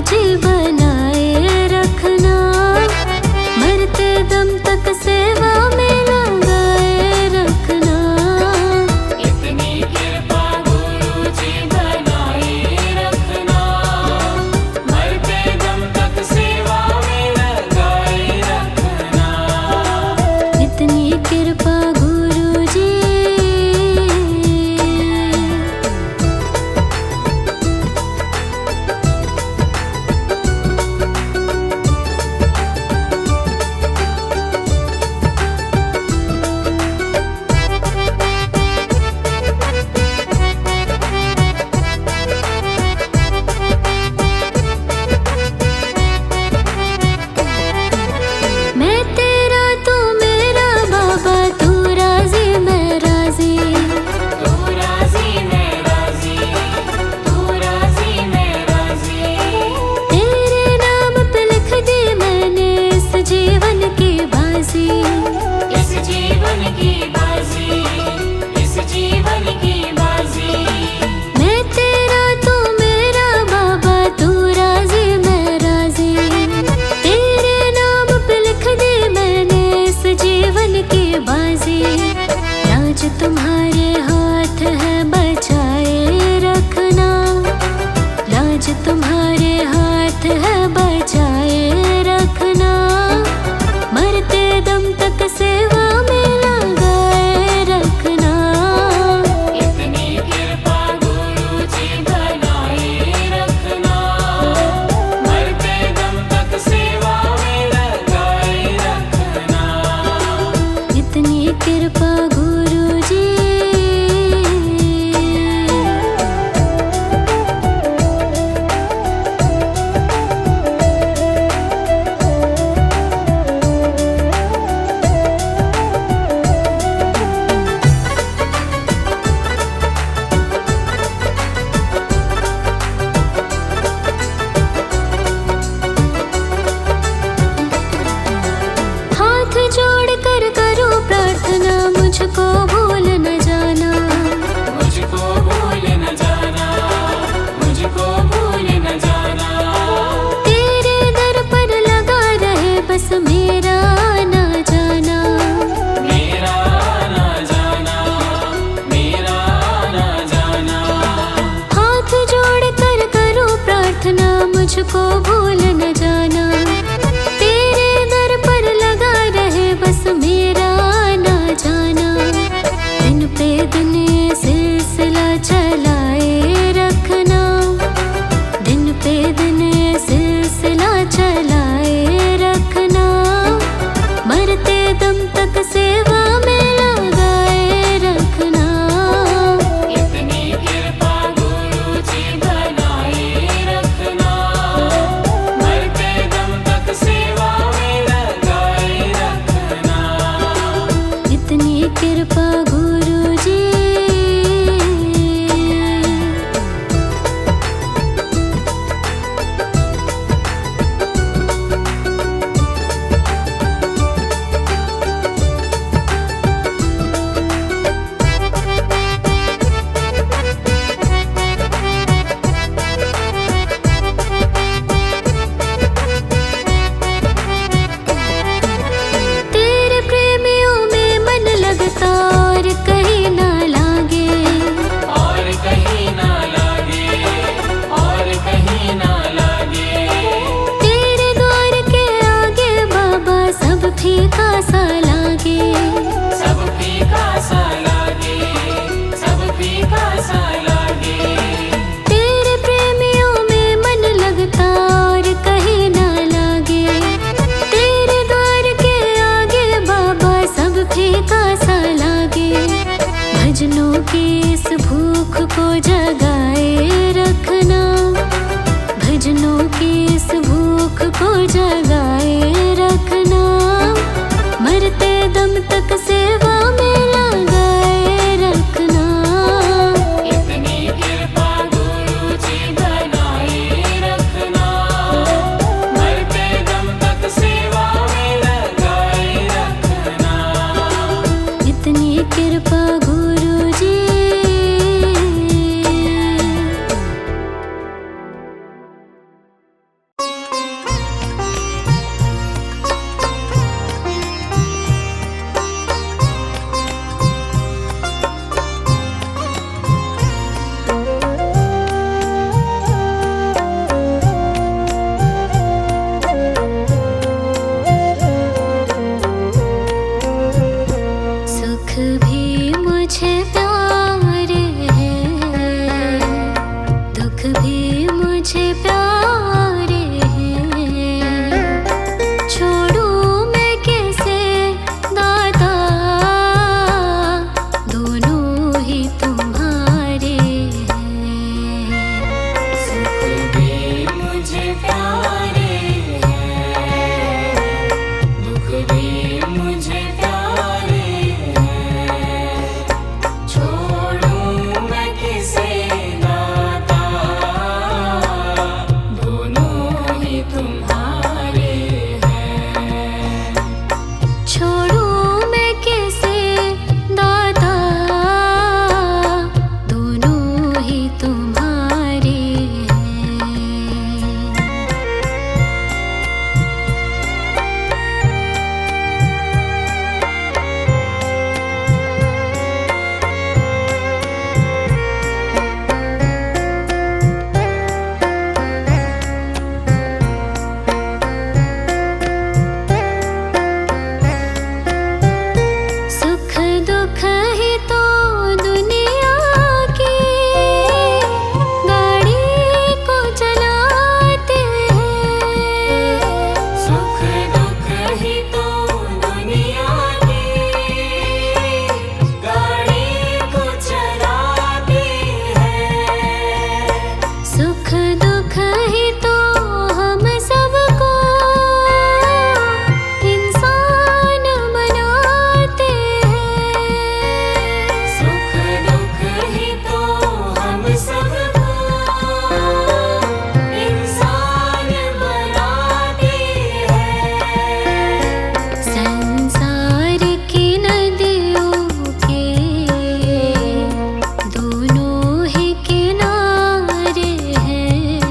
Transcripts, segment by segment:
जी बनाए रखना, मरते दम तक सेवा में लगाए रखना। इतनी कृपा गुरु जी बनाए रखना, मरते दम तक सेवा में लगाए रखना। इतनी कृपा गुरु जी। मैं तेरा तू मेरा बाबा, तू राजी मैं राजी। तू राजी मैं राजी, तू राजी मैं राजी। तेरे नाम पे लिख दी मैंने इस जीवन की बाजी। इस जीवन की बाजी, इस जीवन की बाजी। मैं तेरा तू मेरा बाबा, तू राजी मैं राजी। तेरे नाम पे लिख दी मैंने इस जीवन की बाजी। राज तुम्हारे हाथ है बचाए रखना, राज तुम्हारे हाथ है बचाए रखना। मरते दम तक सेवा में लगाए रखना। इतनी कृपा गुरु जी बनाए रखना, मरते दम तक सेवा में लगाए रखना। इतनी कृपा गुरु जी। हाथ जोड़ कर करो प्रार्थना, मुझको भूल न जाना। मुझको भूल न जाना, मुझको भूल न जाना। तेरे दर पर लगा रहे बस मेरा ना जाना। मेरा ना जाना, मेरा ना जाना। हाथ जोड़ कर करो प्रार्थना, मुझको भूल न जाना। तेरे दर पर लगा रहे बस मेरा ना जाना। दिन पे दिन ये सिलसिला चलाए रखना, दिन पे दिन ये सिलसिला चलाए रखना। मरते दम तक सेवा में लगाए रखना। इतनी कृपा गुरु जी बनाए रखना, मरते दम तक सेवा में लगाए रखना। इतनी कृपा गुरु जी। तेरे प्रेमियों में मन लगता और कहीं ना लागे। और कहीं ना लागे, और कहीं ना लागे। तेरे द्वार के आगे बाबा सब फीका सा लागे। सब फीका सा लागे, सब फीका सा लागे। तेरे प्रेमियों में मन लगता और कहीं ना लागे। तेरे द्वार के आगे बाबा सब फीका सा लागे। भजनों की इस भूख को जगाए रखना, भजनों की इस भूख को जगाए रखना। मरते दम तक सेवा में लगाए रखना। इतनी कृपा गुरु जी बनाए रखना, मरते दम तक सेवा में लगाए रखना। इतनी कृपा गुरु जी। मुझे प्यारे हैं। छोड़ूं मैं कैसे दाता, दोनों ही तुम्हारे हैं। सुख भी मुझे प्यारे हैं, दुख भी मुझे प्यारे हैं। छोड़ूं मैं किसे दाता, दोनों ही तुम्हारे हैं। छोड़ूं मैं कैसे दाता, दोनों ही तुम्हारे हैं। सुख दुख ही तो दुनिया की गाड़ी को चलाते हैं। सुख दुख ही तो दुनिया की गाड़ी को चलाते हैं। सुख दुख ही तो हम सबको इंसान बनाते हैं। सुख दुख ही तो हम सबको इंसान बनाते हैं। संसार की नदियों के दोनों ही किनारे हैं।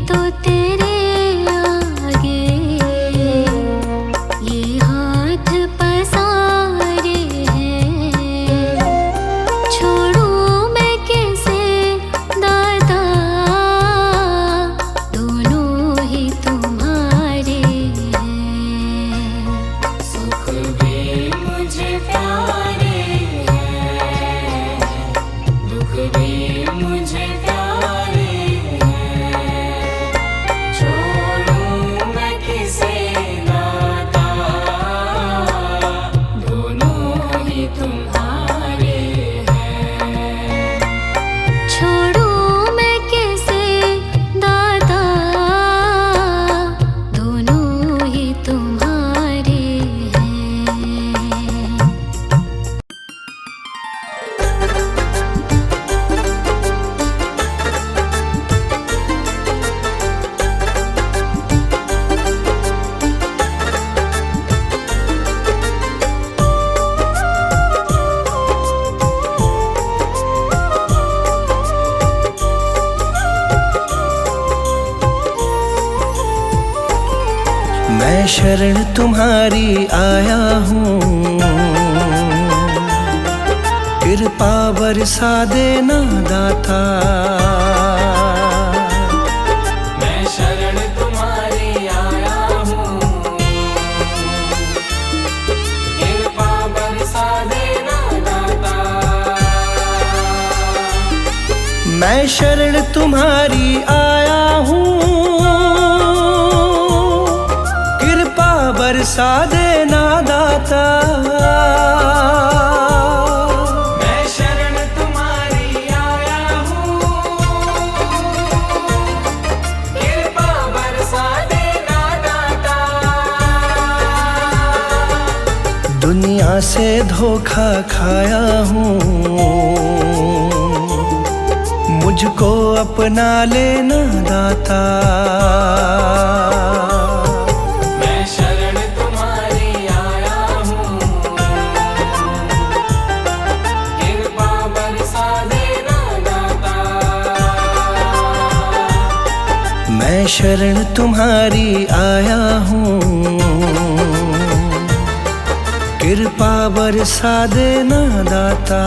तो तेरे आगे ये हाथ पसारे हैं। छोड़ूं मैं कैसे दाता, दोनों ही तुम्हारे हैं। सुख भी मुझे प्यारे हैं, दुख भी मुझे प्यारे हैं। छोड़ूं मैं किसे नाता, दोनों ही तुम्हारे हैं। छोड़ूं मैं कैसे दाता, दोनों ही तुम्हारे हैं। मैं शरण तुम्हारी आया हूँ, कृपा बरसा देना दाता। मैं शरण तुम्हारी आया हूँ, कृपा बरसा देना दाता। मैं शरण तुम्हारी आया हूँ, कृपा बरसा देना दाता। मैं शरण तुम्हारी आया हूँ, कृपा बरसा देना दाता। दुनिया से धोखा खाया हूँ, मुझको अपना लेना दाता। मैं शरण तुम्हारी आया हूँ, कृपा बरसा देना दाता। मैं शरण तुम्हारी आया हूँ, कृपा बरसा देना दाता।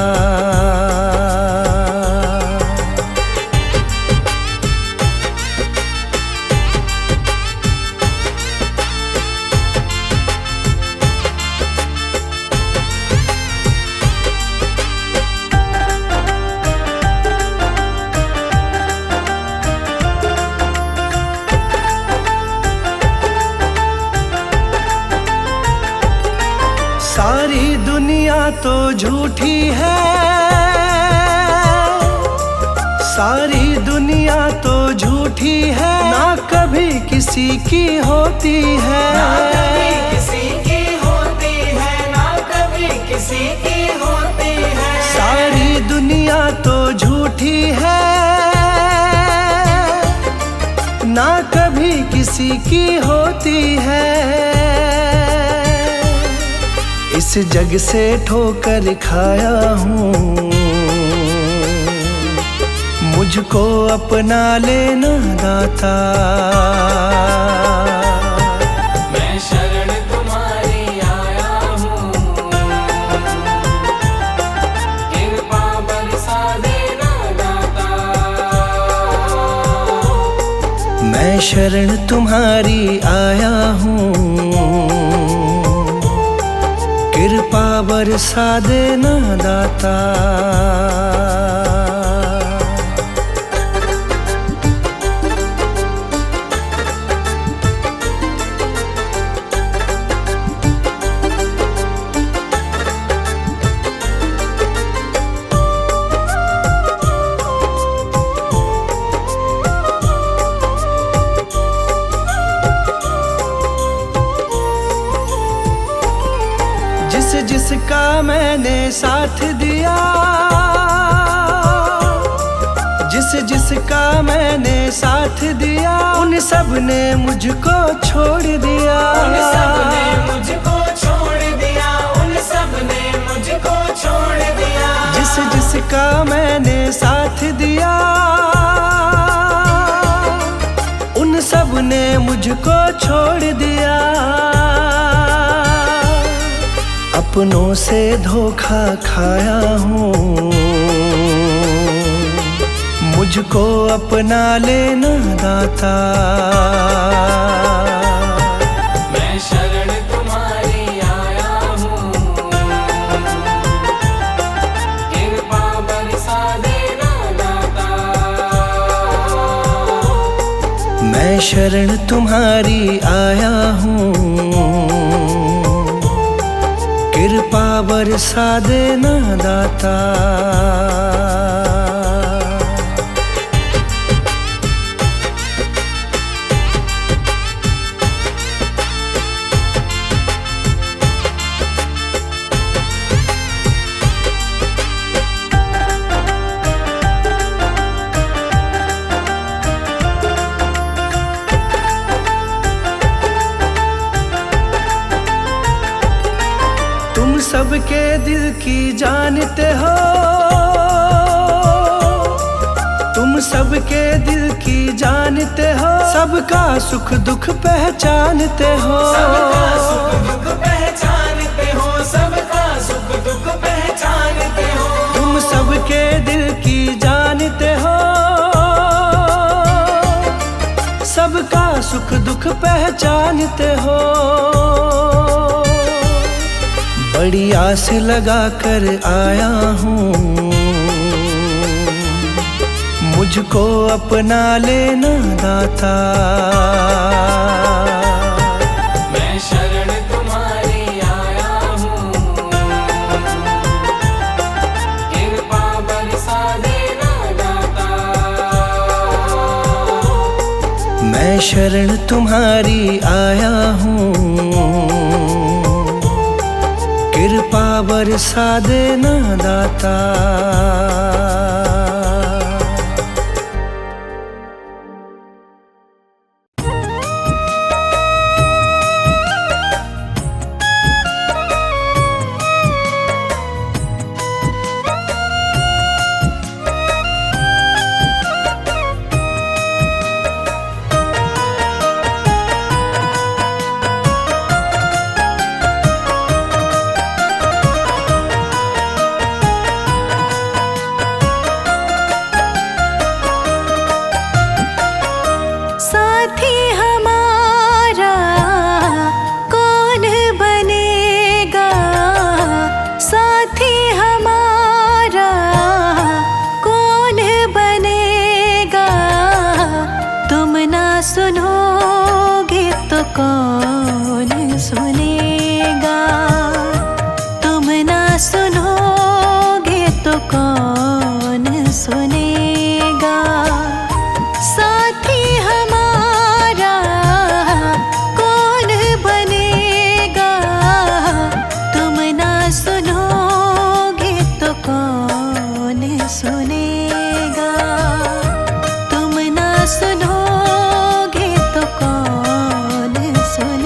सारी दुनिया तो झूठी है, सारी दुनिया तो झूठी है, ना कभी किसी की होती है। ना कभी किसी की होती है, ना कभी किसी की होती है। सारी दुनिया तो झूठी है, ना कभी किसी की होती है। इस जग से ठोकर खाया हूँ, मुझको अपना लेना दाता। मैं शरण तुम्हारी आया हूँ, कृपा बरसा देना दाता। मैं शरण तुम्हारी आया हूँ, कृपा बरसा देना दाता। जिसका मैंने साथ दिया, जिसका मैंने साथ दिया, उन सब ने मुझको छोड़ दिया। उन सब ने मुझको छोड़ दिया, उन सब ने मुझको छोड़ दिया। जिसका मैंने साथ दिया, मुझको छोड़ दिया, अपनों से धोखा खाया हूँ। मुझको अपना लेना दाता, मैं शरण तुम्हारी आया हूँ, कृपा बरसा देना दाता। मैं शरण तुम्हारी आया हूँ, कृपा बरसा देना दाता। तुम सबके दिल की जानते हो, तुम सबके दिल की जानते हो, सबका सुख दुख पहचानते हो। सबका सुख दुख पहचानते हो, सबका सुख दुख पहचानते हो। तुम सबके दिल की जानते हो, सबका सुख दुख पहचानते हो। बड़ी आस लगा कर आया हूँ, मुझको अपना लेना दाता। मैं शरण तुम्हारी आया हूँ, कृपा बरसा देना दाता। मैं शरण तुम्हारी आया हूँ, कृपा बरसा देना दाता। साथी हमारा कौन बनेगा, साथी हमारा कौन बनेगा। तुम ना सुनोगे तो कौन सुनेगा, तुम ना सुनोगे तो कौन सुनेगा। साथी हमारा कौन बनेगा, तुम ना सुनोगे तो कौन सुनेगा, तुम ना सुनोगे तो कौन सुनेगा।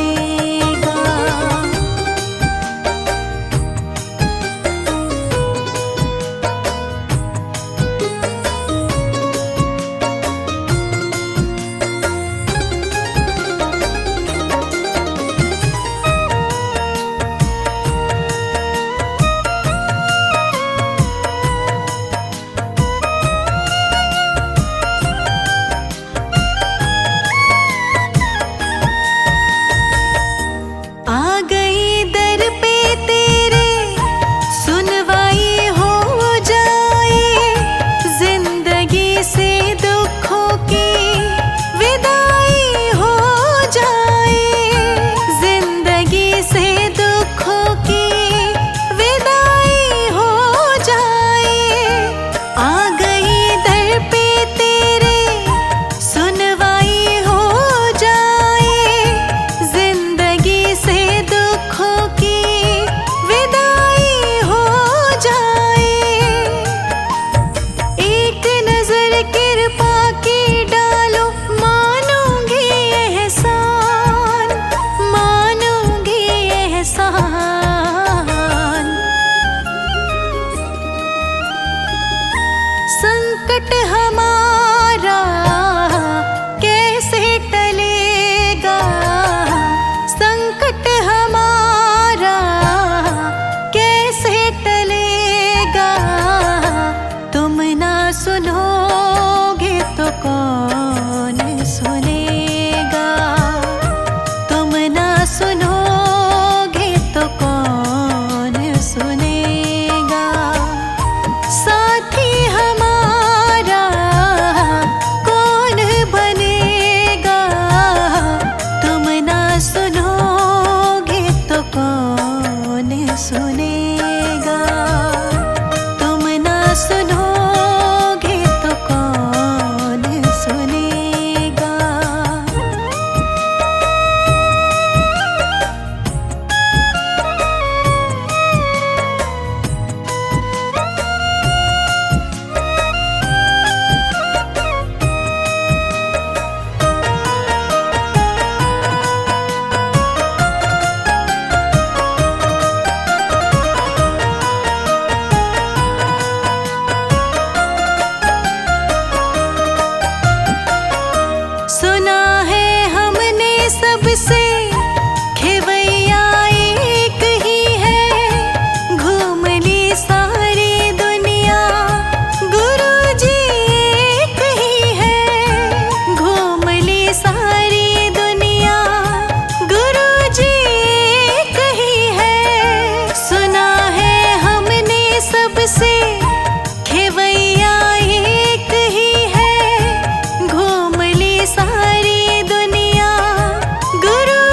सबसे खेवैया एक ही है। घूम ली सारी दुनिया, गुरुजी एक ही है। घूम ली सारी दुनिया, गुरुजी एक ही है। सुना है हमने सबसे खेवैया एक ही है। घूम ली सारी दुनिया, गुरु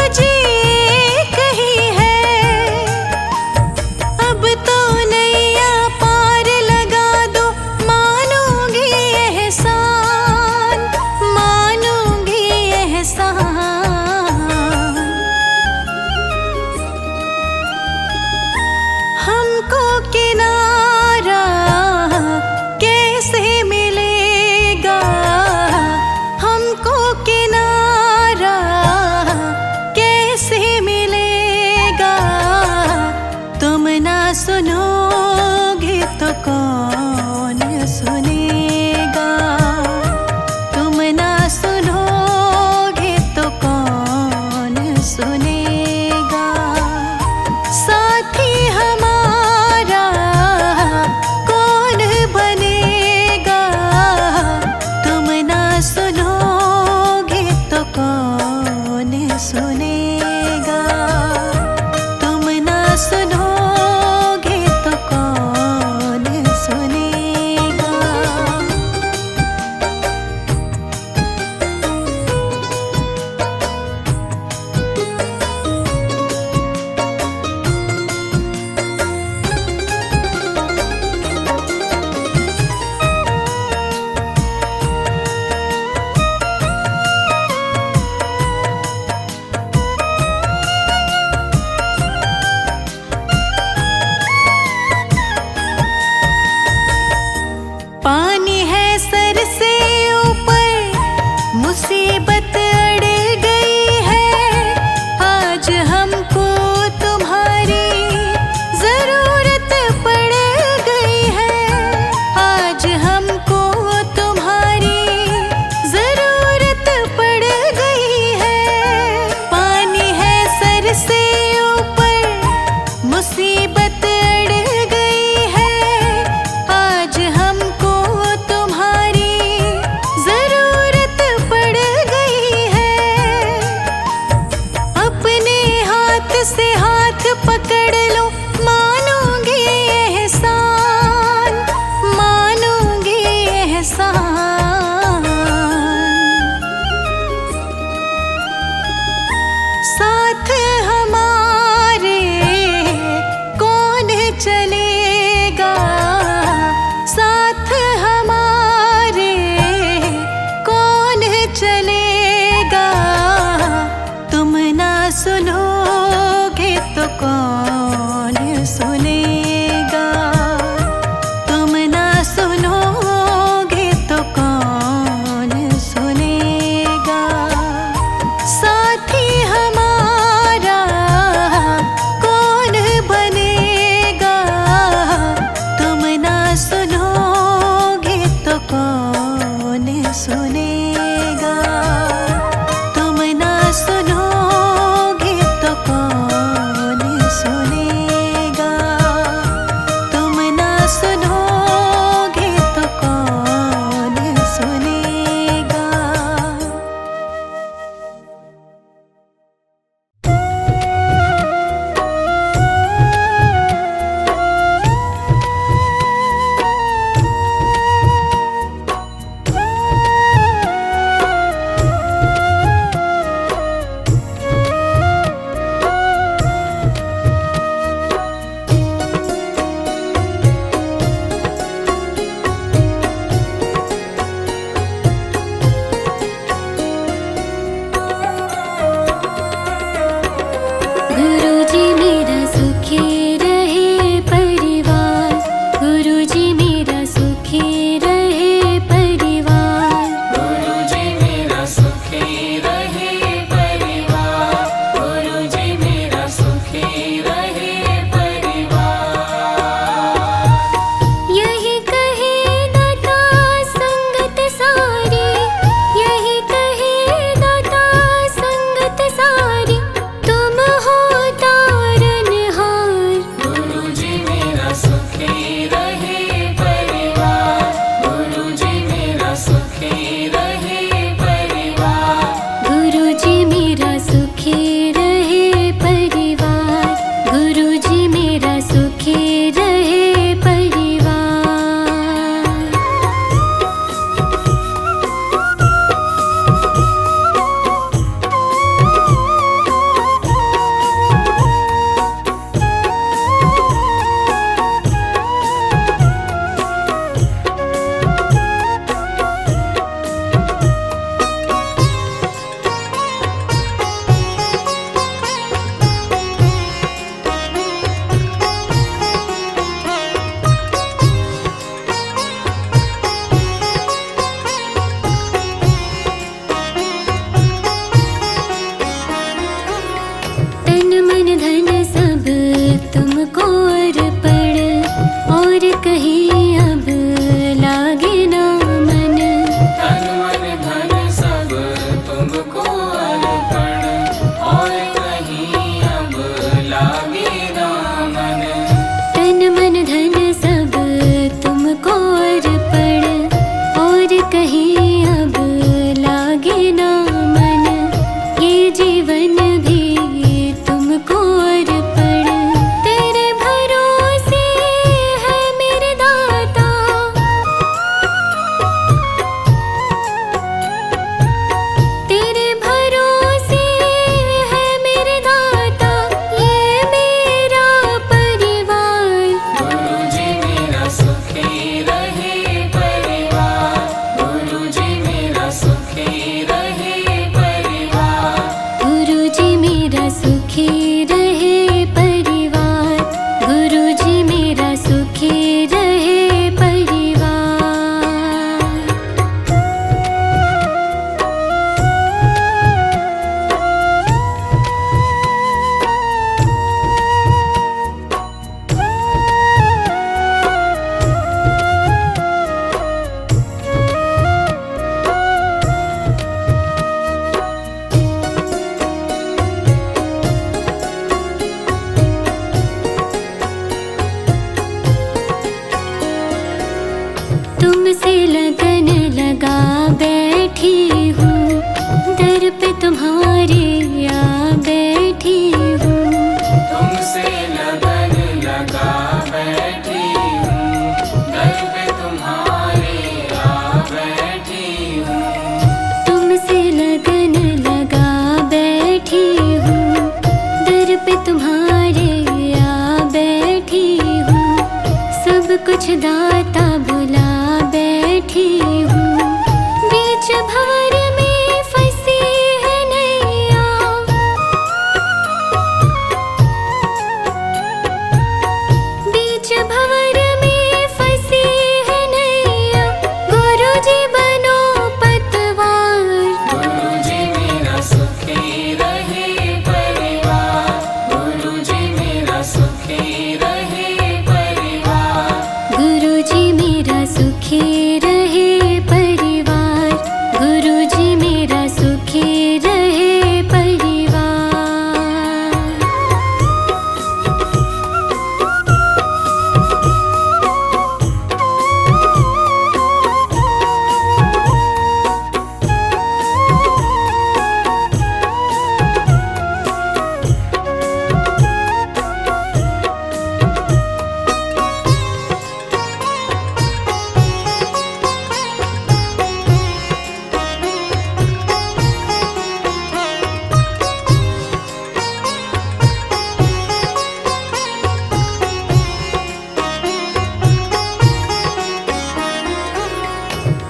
मुझ दाता बुला बैठी हूँ। बीच भंवर में फंसी है नैया, बीच भंवर में फंसी है नैया। गुरुजी बनो पतवार, गुरुजी मेरा सुखी रहे परिवार, गुरुजी मेरा सुखी रहे परिवार, गुरुजी मेरा सुखी रहे परिवार, गुरुजी मेरा सुखी रहे परिवार।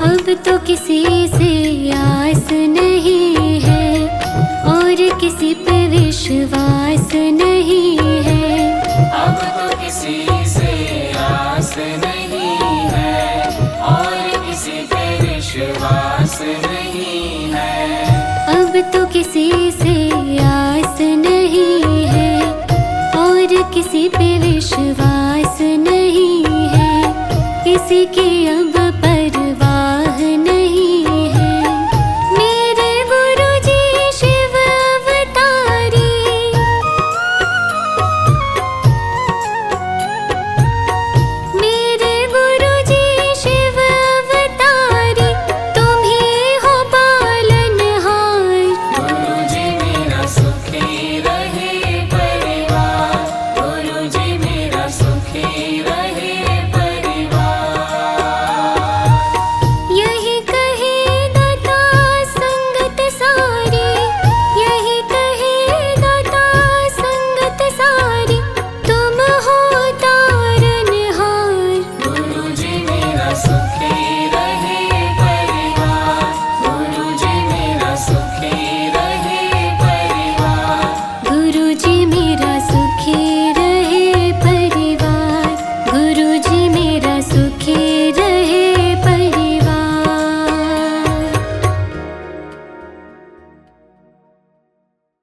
अब तो किसी से आस नहीं है और किसी पे विश्वास नहीं है। अब तो किसी से आस नहीं है और किसी पे विश्वास नहीं है। अब तो किसी से आस नहीं है और किसी पे विश्वास नहीं है। किसी की